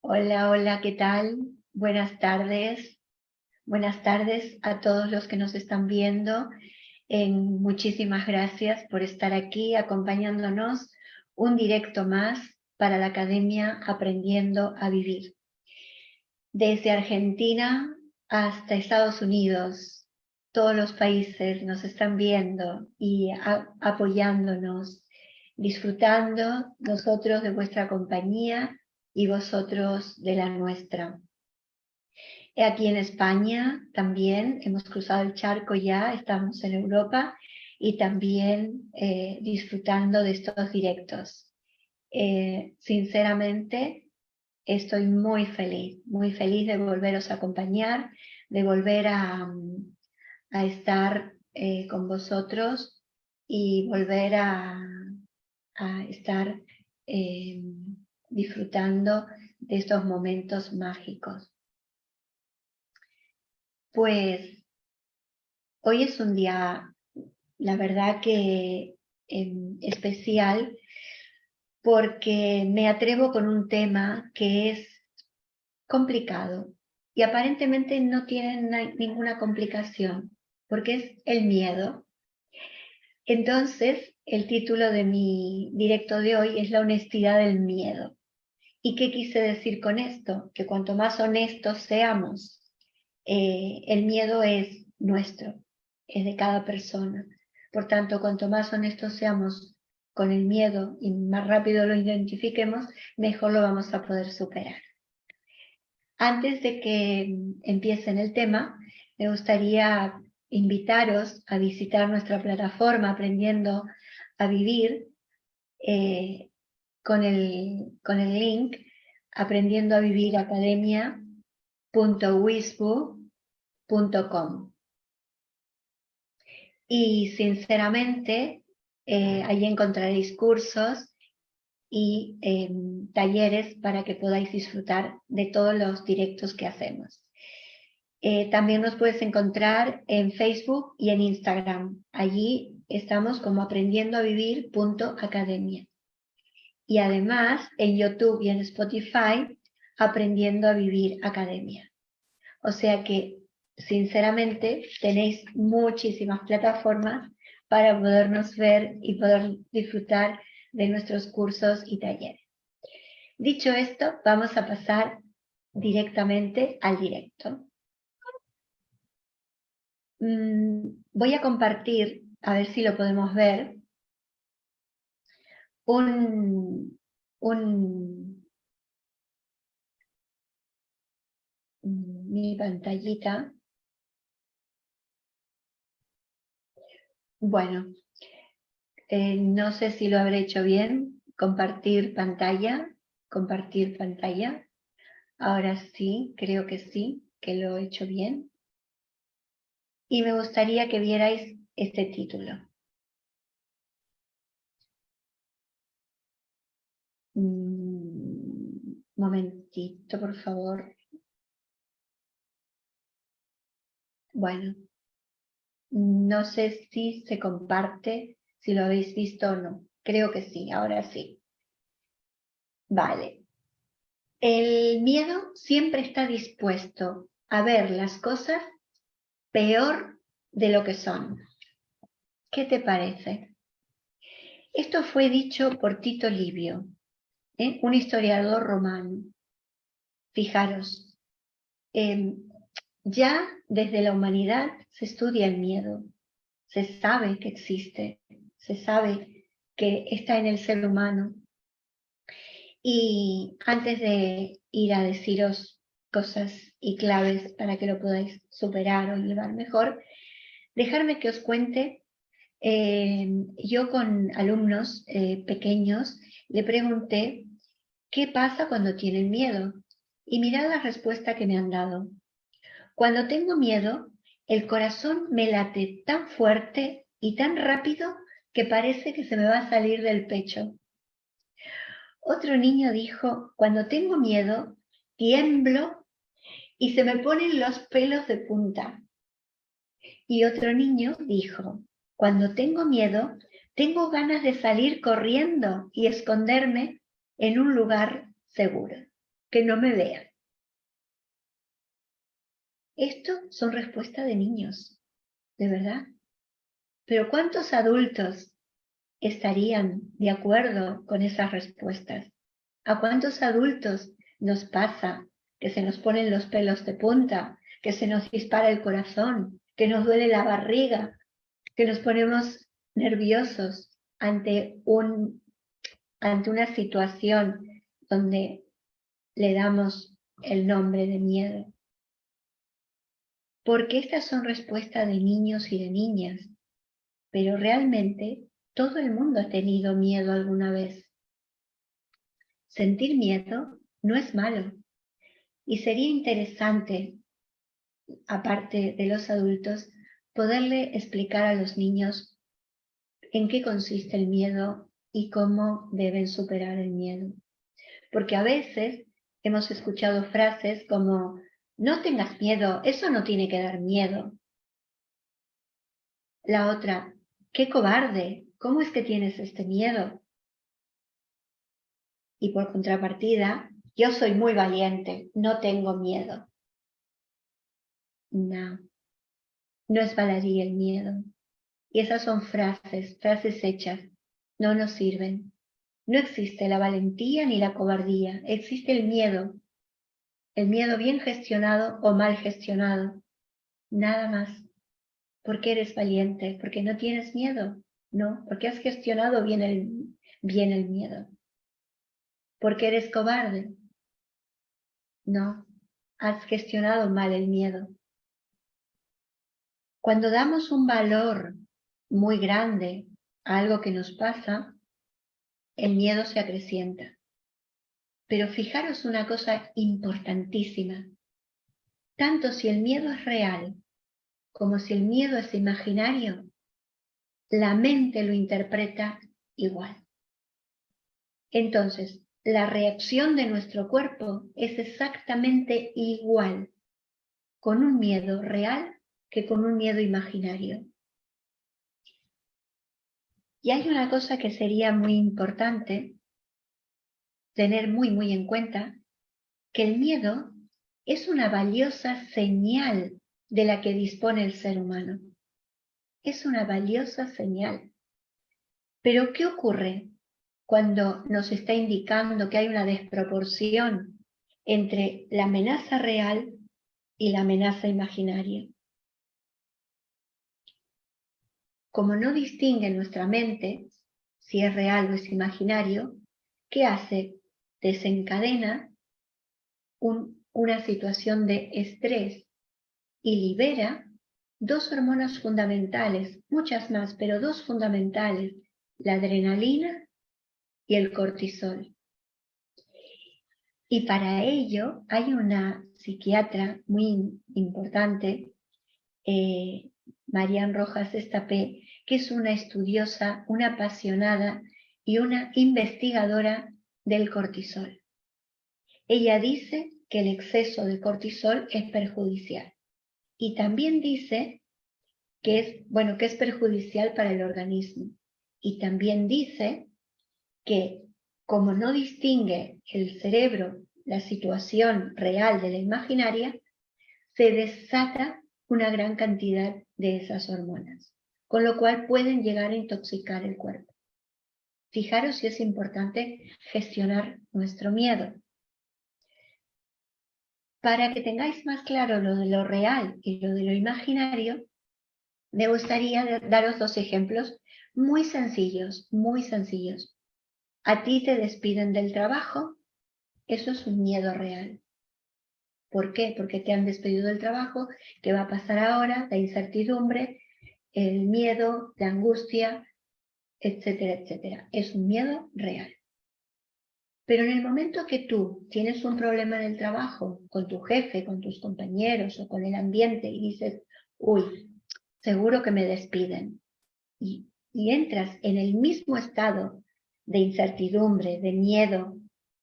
Hola, hola, ¿qué tal? Buenas tardes. Buenas tardes a todos los que nos están viendo. Muchísimas gracias por estar aquí acompañándonos un directo más para la Academia Aprendiendo a Vivir. Desde Argentina hasta Estados Unidos, todos los países nos están viendo y apoyándonos, disfrutando nosotros de vuestra compañía y vosotros de la nuestra. Aquí en España también hemos cruzado el charco ya, estamos en Europa y también disfrutando de estos directos. Sinceramente, estoy muy feliz de volveros a acompañar, de volver a estar con vosotros y volver a estar disfrutando de estos momentos mágicos. Pues hoy es un día, la verdad que especial, porque me atrevo con un tema que es complicado y aparentemente no tiene ninguna complicación, porque es el miedo. Entonces, el título de mi directo de hoy es la honestidad del miedo. ¿Y qué quise decir con esto? Que cuanto más honestos seamos, el miedo es nuestro, es de cada persona. Por tanto, cuanto más honestos seamos con el miedo y más rápido lo identifiquemos, mejor lo vamos a poder superar. Antes de que empiecen el tema, me gustaría invitaros a visitar nuestra plataforma Aprendiendo a Vivir con el link aprendiendoaviviracademia.wisbu.com. Y sinceramente, allí encontraréis cursos y talleres para que podáis disfrutar de todos los directos que hacemos. También nos puedes encontrar en Facebook y en Instagram. Allí estamos como aprendiendoavivir.academia. Y además en YouTube y en Spotify, Aprendiendo a Vivir Academia. O sea que, sinceramente, tenéis muchísimas plataformas para podernos ver y poder disfrutar de nuestros cursos y talleres. Dicho esto, vamos a pasar directamente al directo. Voy a compartir, a ver si lo podemos ver, mi pantallita. Bueno, no sé si lo habré hecho bien. Compartir pantalla. Ahora sí, creo que sí, que lo he hecho bien. Y me gustaría que vierais este título. Momentito, por favor. Bueno, no sé si se comparte, si lo habéis visto o no. Creo que sí, ahora sí. Vale. El miedo siempre está dispuesto a ver las cosas peor de lo que son. ¿Qué te parece? Esto fue dicho por Tito Livio, un historiador romano. Fijaros, ya desde la humanidad se estudia el miedo, se sabe que existe, se sabe que está en el ser humano. Y antes de ir a deciros cosas y claves para que lo podáis superar o llevar mejor, dejarme que os cuente. Yo con alumnos pequeños le pregunté qué pasa cuando tienen miedo y mirad la respuesta que me han dado. Cuando tengo miedo, el corazón me late tan fuerte y tan rápido que parece que se me va a salir del pecho. Otro niño dijo, cuando tengo miedo, tiemblo y se me ponen los pelos de punta. Y otro niño dijo, cuando tengo miedo, tengo ganas de salir corriendo y esconderme en un lugar seguro. que no me vean. Esto son respuestas de niños, de verdad. Pero ¿cuántos adultos estarían de acuerdo con esas respuestas? ¿A cuántos adultos nos pasa que se nos ponen los pelos de punta, que se nos dispara el corazón, que nos duele la barriga, que nos ponemos nerviosos ante una situación donde le damos el nombre de miedo? Porque estas son respuestas de niños y de niñas, pero realmente todo el mundo ha tenido miedo alguna vez. Sentir miedo no es malo, y sería interesante, aparte de los adultos, poderle explicar a los niños en qué consiste el miedo y cómo deben superar el miedo. Porque a veces hemos escuchado frases como, no tengas miedo, eso no tiene que dar miedo. La otra, qué cobarde, ¿cómo es que tienes este miedo? Y por contrapartida, yo soy muy valiente, no tengo miedo. No, no es baladí el miedo. Y esas son frases hechas, no nos sirven. No existe la valentía ni la cobardía, existe el miedo bien gestionado o mal gestionado, nada más. ¿Por qué eres valiente? ¿Porque no tienes miedo? No, porque has gestionado bien el miedo. ¿Por qué eres cobarde? No, has gestionado mal el miedo. Cuando damos un valor muy grande a algo que nos pasa, el miedo se acrecienta. Pero fijaros una cosa importantísima. Tanto si el miedo es real como si el miedo es imaginario, la mente lo interpreta igual. Entonces, la reacción de nuestro cuerpo es exactamente igual con un miedo real que con un miedo imaginario. Y hay una cosa que sería muy importante tener muy en cuenta, que el miedo es una valiosa señal de la que dispone el ser humano. Es una valiosa señal. Pero ¿qué ocurre cuando nos está indicando que hay una desproporción entre la amenaza real y la amenaza imaginaria? Como no distingue nuestra mente si es real o es imaginario, ¿qué hace? Desencadena una situación de estrés y libera dos hormonas fundamentales, muchas más, pero dos fundamentales, la adrenalina y el cortisol. Y para ello hay una psiquiatra muy importante, Marian Rojas Estapé, que es una estudiosa, una apasionada y una investigadora del cortisol. Ella dice que el exceso de cortisol es perjudicial y también dice que es perjudicial para el organismo, y también dice que como no distingue el cerebro la situación real de la imaginaria, se desata una gran cantidad de esas hormonas, con lo cual pueden llegar a intoxicar el cuerpo. Fijaros si es importante gestionar nuestro miedo. Para que tengáis más claro lo de lo real y lo de lo imaginario, me gustaría daros dos ejemplos muy sencillos, muy sencillos. A ti te despiden del trabajo, eso es un miedo real. ¿Por qué? Porque te han despedido del trabajo, ¿qué va a pasar ahora? La incertidumbre, el miedo, la angustia, etcétera, etcétera. Es un miedo real. Pero en el momento que tú tienes un problema en el trabajo, con tu jefe, con tus compañeros o con el ambiente y dices, uy, seguro que me despiden, y entras en el mismo estado de incertidumbre, de miedo,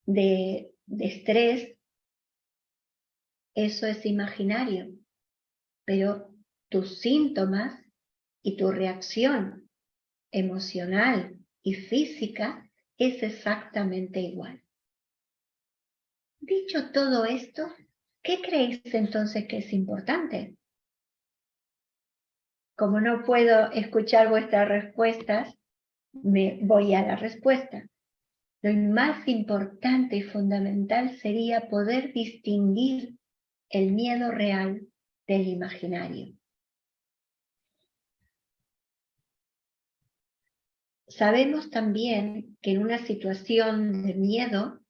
de estrés, eso es imaginario, pero tus síntomas y tu reacción emocional y física es exactamente igual. Dicho todo esto, ¿qué creéis entonces que es importante? Como no puedo escuchar vuestras respuestas, me voy a la respuesta. Lo más importante y fundamental sería poder distinguir el miedo real del imaginario. Sabemos también que en una situación de miedo,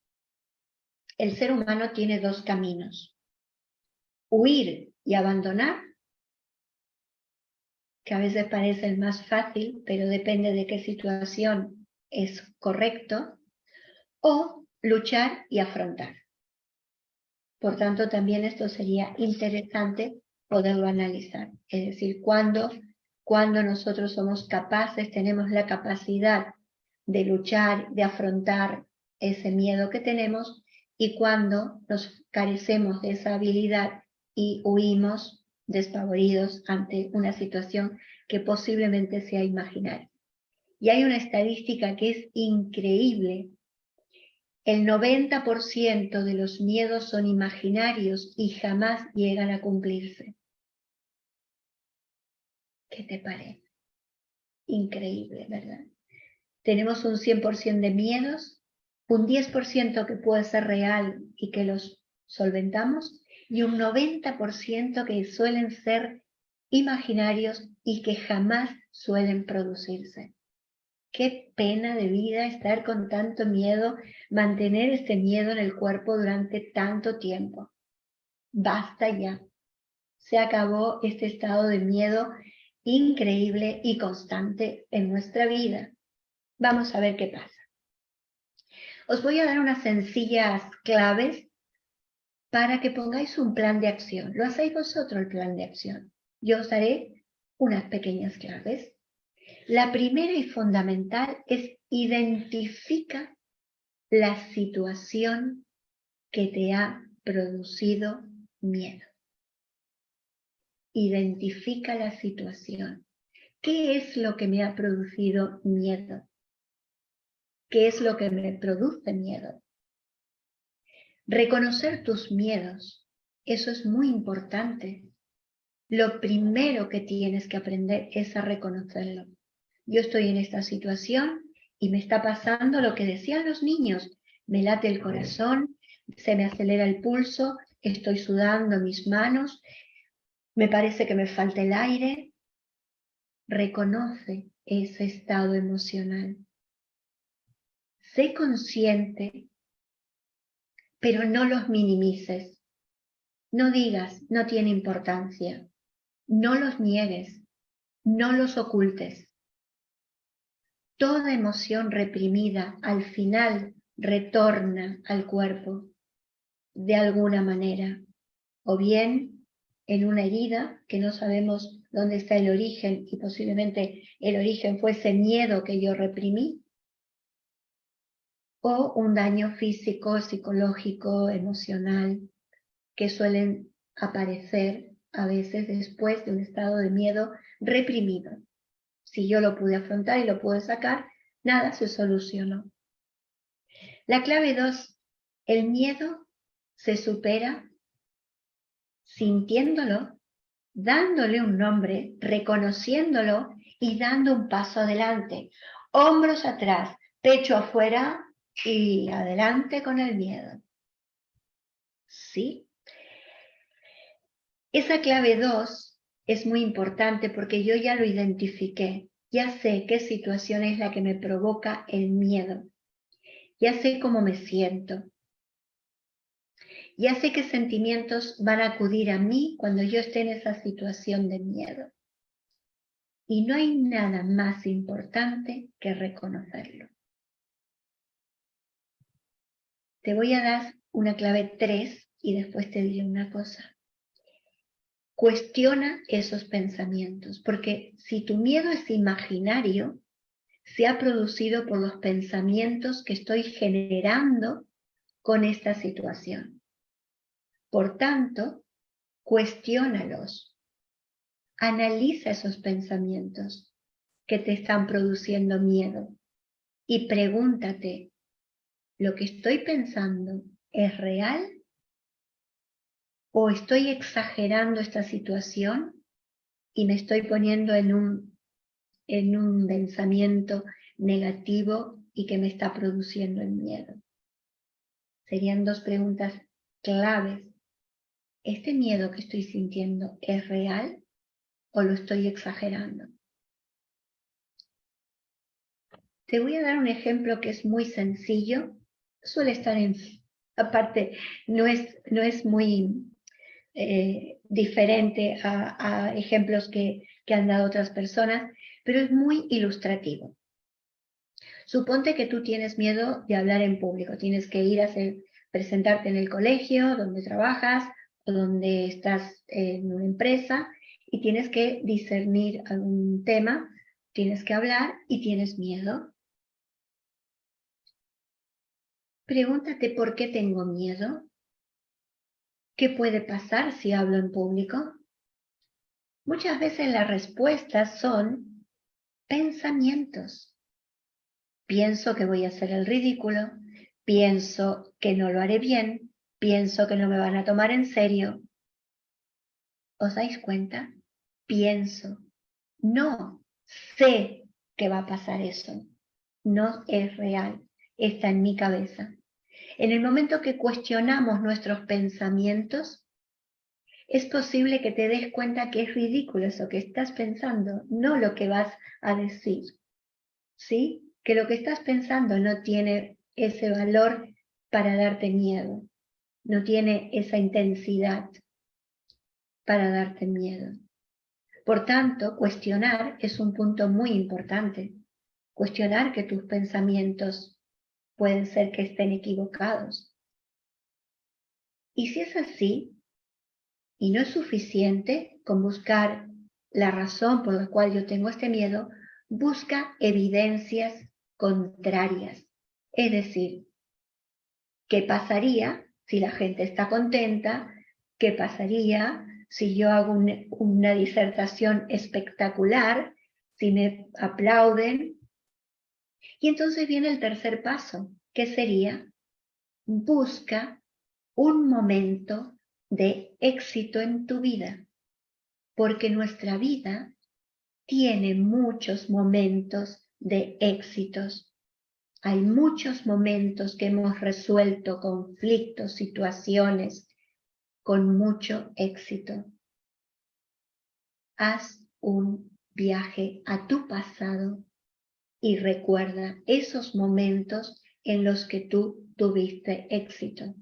el ser humano tiene dos caminos: huir y abandonar, que a veces parece el más fácil, pero depende de qué situación es correcto, o luchar y afrontar. Por tanto, también esto sería interesante poderlo analizar. Es decir, cuando nosotros somos capaces, tenemos la capacidad de luchar, de afrontar ese miedo que tenemos, y cuando nos carecemos de esa habilidad y huimos despavoridos ante una situación que posiblemente sea imaginaria. Y hay una estadística que es increíble. El 90% de los miedos son imaginarios y jamás llegan a cumplirse. ¿Qué te parece? Increíble, ¿verdad? Tenemos un 100% de miedos, un 10% que puede ser real y que los solventamos, y un 90% que suelen ser imaginarios y que jamás suelen producirse. Qué pena de vida estar con tanto miedo, mantener este miedo en el cuerpo durante tanto tiempo. Basta ya. Se acabó este estado de miedo increíble y constante en nuestra vida. Vamos a ver qué pasa. Os voy a dar unas sencillas claves para que pongáis un plan de acción. Lo hacéis vosotros el plan de acción. Yo os daré unas pequeñas claves. La primera y fundamental es: identifica la situación que te ha producido miedo. Identifica la situación. ¿Qué es lo que me ha producido miedo? ¿Qué es lo que me produce miedo? Reconocer tus miedos, eso es muy importante. Lo primero que tienes que aprender es a reconocerlo. Yo estoy en esta situación y me está pasando lo que decían los niños. Me late el corazón, se me acelera el pulso, estoy sudando mis manos, me parece que me falta el aire. Reconoce ese estado emocional. Sé consciente, pero no los minimices. No digas, no tiene importancia. No los niegues, no los ocultes. Toda emoción reprimida al final retorna al cuerpo de alguna manera, o bien en una herida que no sabemos dónde está el origen, y posiblemente el origen fue ese miedo que yo reprimí, o un daño físico, psicológico, emocional, que suelen aparecer a veces después de un estado de miedo reprimido. Si yo lo pude afrontar y lo pude sacar, nada se solucionó. La clave 2, el miedo se supera sintiéndolo, dándole un nombre, reconociéndolo y dando un paso adelante. Hombros atrás, pecho afuera y adelante con el miedo. ¿Sí? Esa clave 2 es muy importante porque yo ya lo identifiqué. Ya sé qué situación es la que me provoca el miedo. Ya sé cómo me siento. Ya sé qué sentimientos van a acudir a mí cuando yo esté en esa situación de miedo. Y no hay nada más importante que reconocerlo. Te voy a dar una clave 3 y después te diré una cosa. Cuestiona esos pensamientos, porque si tu miedo es imaginario, se ha producido por los pensamientos que estoy generando con esta situación. Por tanto, cuestiónalos. Analiza esos pensamientos que te están produciendo miedo y pregúntate, ¿lo que estoy pensando es real o estoy exagerando esta situación y me estoy poniendo en un pensamiento negativo y que me está produciendo el miedo. Serían dos preguntas claves. ¿Este miedo que estoy sintiendo es real o lo estoy exagerando? Te voy a dar un ejemplo que es muy sencillo. Suele estar aparte, no es muy diferente a ejemplos que han dado otras personas, pero es muy ilustrativo. Suponte que tú tienes miedo de hablar en público, tienes que ir a presentarte en el colegio, donde trabajas o donde estás en una empresa y tienes que discernir algún tema, tienes que hablar y tienes miedo. Pregúntate por qué tengo miedo. ¿Qué puede pasar si hablo en público? Muchas veces las respuestas son pensamientos. Pienso que voy a hacer el ridículo, pienso que no lo haré bien, pienso que no me van a tomar en serio. ¿Os dais cuenta? Pienso. No sé que va a pasar eso. No es real. Está en mi cabeza. En el momento que cuestionamos nuestros pensamientos, es posible que te des cuenta que es ridículo eso que estás pensando, no lo que vas a decir. ¿Sí? Que lo que estás pensando no tiene ese valor para darte miedo, no tiene esa intensidad para darte miedo. Por tanto, cuestionar es un punto muy importante. Cuestionar que tus pensamientos pueden ser que estén equivocados. Y si es así, y no es suficiente con buscar la razón por la cual yo tengo este miedo, busca evidencias contrarias. Es decir, ¿qué pasaría si la gente está contenta? ¿Qué pasaría si yo hago una disertación espectacular? Si me aplauden. Y entonces viene el tercer paso, que sería, busca un momento de éxito en tu vida, porque nuestra vida tiene muchos momentos de éxitos. Hay muchos momentos que hemos resuelto conflictos, situaciones con mucho éxito. Haz un viaje a tu pasado y recuerda esos momentos en los que tú tuviste éxito.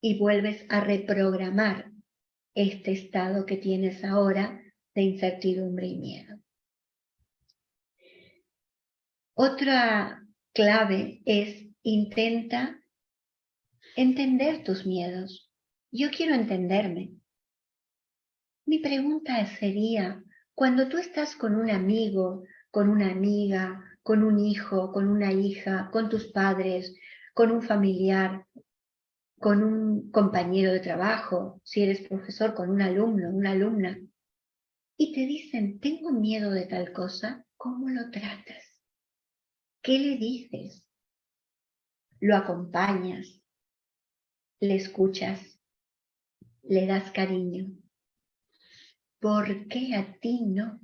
Y vuelves a reprogramar este estado que tienes ahora de incertidumbre y miedo. Otra clave es intenta entender tus miedos. Yo quiero entenderme. Mi pregunta sería, cuando tú estás con un amigo, con una amiga, con un hijo, con una hija, con tus padres, con un familiar, con un compañero de trabajo, si eres profesor, con un alumno, una alumna, y te dicen, tengo miedo de tal cosa, ¿cómo lo tratas? ¿Qué le dices? ¿Lo acompañas? ¿Le escuchas? ¿Le das cariño? ¿Por qué a ti no?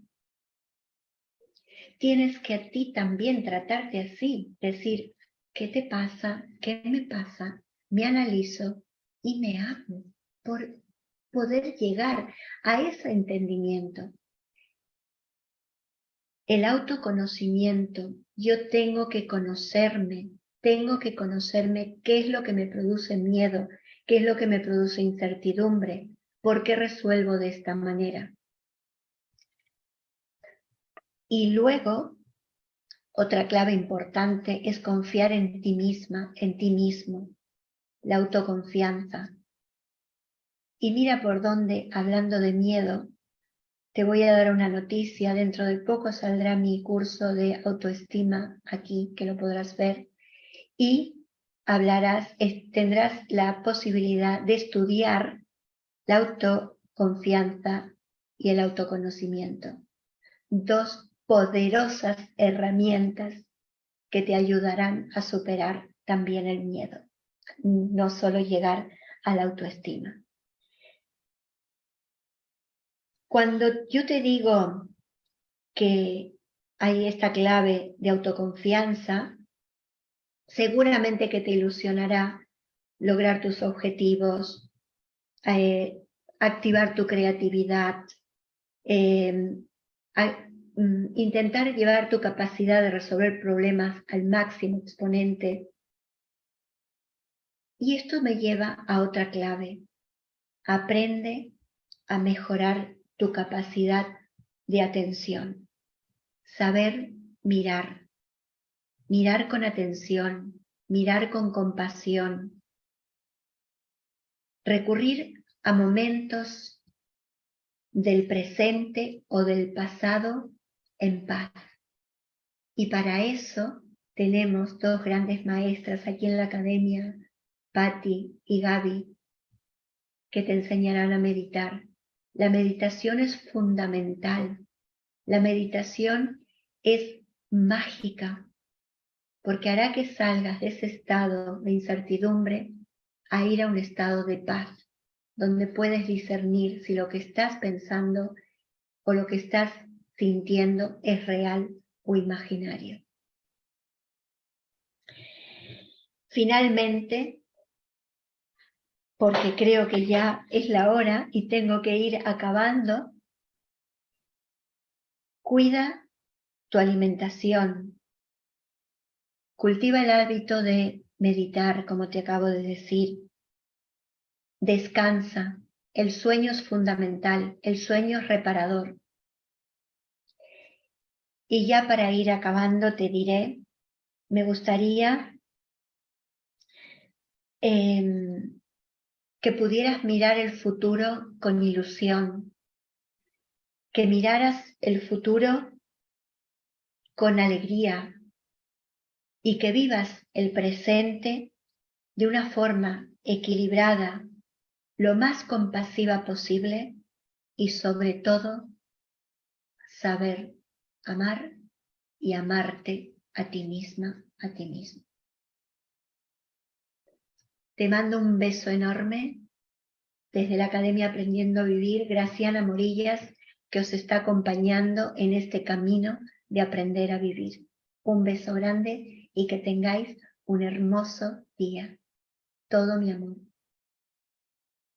Tienes que a ti también tratarte así, decir, ¿qué te pasa? ¿Qué me pasa? Me analizo y me amo por poder llegar a ese entendimiento. El autoconocimiento, yo tengo que conocerme qué es lo que me produce miedo, qué es lo que me produce incertidumbre, por qué resuelvo de esta manera. Y luego, otra clave importante es confiar en ti misma, en ti mismo, la autoconfianza. Y mira por dónde, hablando de miedo, te voy a dar una noticia. Dentro de poco saldrá mi curso de autoestima aquí, que lo podrás ver. Y tendrás la posibilidad de estudiar la autoconfianza y el autoconocimiento. Dos poderosas herramientas que te ayudarán a superar también el miedo. no solo llegar a la autoestima. Cuando yo te digo que hay esta clave de autoconfianza, seguramente que te ilusionará lograr tus objetivos, activar tu creatividad, intentar llevar tu capacidad de resolver problemas al máximo exponente. Y esto me lleva a otra clave. Aprende a mejorar tu capacidad de atención. Saber mirar. Mirar con atención, mirar con compasión. Recurrir a momentos del presente o del pasado en paz. Y para eso tenemos dos grandes maestras aquí en la academia, Patti y Gaby, que te enseñarán a meditar. La meditación es fundamental. La meditación es mágica, porque hará que salgas de ese estado de incertidumbre a ir a un estado de paz, donde puedes discernir si lo que estás pensando o lo que estás sintiendo es real o imaginario. Finalmente, porque creo que ya es la hora y tengo que ir acabando, cuida tu alimentación. Cultiva el hábito de meditar, como te acabo de decir. Descansa. El sueño es fundamental, el sueño es reparador. Y ya para ir acabando te diré, me gustaría que pudieras mirar el futuro con ilusión, que miraras el futuro con alegría y que vivas el presente de una forma equilibrada, lo más compasiva posible y sobre todo saber amar y amarte a ti misma, a ti mismo. Te mando un beso enorme desde la Academia Aprendiendo a Vivir, Graciana Morillas, que os está acompañando en este camino de aprender a vivir. Un beso grande y que tengáis un hermoso día. Todo mi amor.